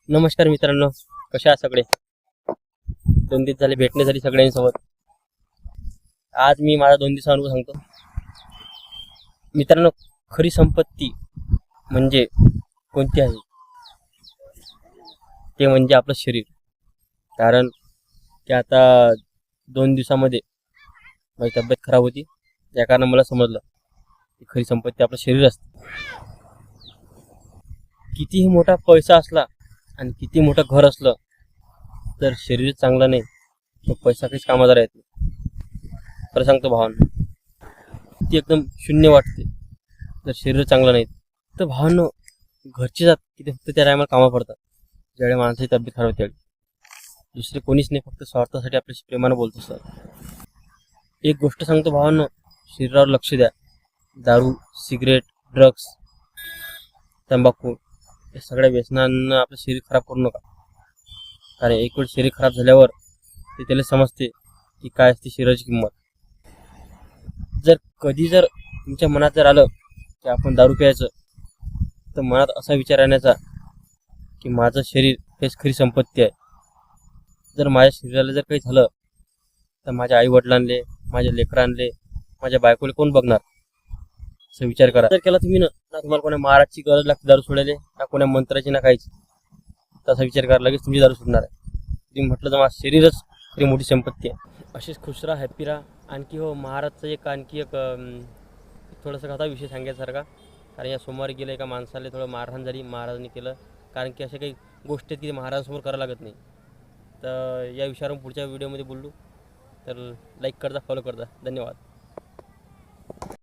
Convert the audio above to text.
नमस्कार मित्रांनो, कशा आहात सगळे? 2 दिवस झाले भेटणे झाली सगळ्यांसोबत. आज मी माझा 2 दिवसा अनुभव सांगतो मित्रांनो. खरी संपत्ती म्हणजे कोणती आहे? ते म्हणजे आपलं शरीर. कारण की आता 2 दिवसामध्ये माझी तब्येत खराब होती, त्या कारणाने मला समजलं की खरी संपत्ती आपलं शरीर असते. कितीही मोठा पैसा असला आणि किती मोठं घर असलं तर शरीर चांगलं नाही तर पैसा काहीच कामाचा राहत नाही. खरं सांगतो भावांनो, ती एकदम शून्य वाटते तर शरीर चांगलं नाही. तर भावांनो, घरचे जात की ते फक्त त्या टायमाला कामा पडतात ज्यावेळी माणसाची तब्येत खराब होते. दुसरे कोणीच नाही, फक्त स्वार्थासाठी आपल्याशी प्रेमानं बोलत असतात. एक गोष्ट सांगतो भावांनो, शरीरावर लक्ष द्या. दारू, सिगरेट, ड्रग्स, तंबाखू या सगळ्या व्यसनांना आपलं शरीर खराब करू नका. कारण एक वेळ शरीर खराब झाल्यावर ते त्याला समजते की काय असते शरीराची किंमत. जर तुमच्या मनात जर आलं की आपण दारू प्यायचं, तर मनात असा विचार आणण्याचा की माझं शरीर हेच खरी संपत्ती आहे. जर माझ्या शरीराला जर काही झालं तर माझ्या आईवडिलांले, माझ्या लेकरांले, माझ्या बायकोले कोण बघणार? असं विचार करा. जर केला तुम्ही ना तुम्हाला कोणा महाराजची गरज लागते दारू सोडायला, ना कोणा मंत्राची, ना काहीच. तसा विचार करा, लगेच तुमची दारू सुटणार आहे. तुम्ही म्हटलं तर माझं शरीरच खरी मोठी संपत्ती आहे. अशीच खुश राहा, हॅपी राहा. आणखी महाराजचं आणखी एक थोडंसं कथा विषय सांगायसारखा. कारण या सोमवारी गेलं एका माणसाला थोडं मारहाण झाली, महाराजांनी केलं. कारण की अशा काही गोष्टी आहेत की महाराजांसमोर करावं लागत नाही. तर या विषयावर पुढच्या व्हिडिओमध्ये बोलू. तर लाईक करता, फॉलो करता. धन्यवाद.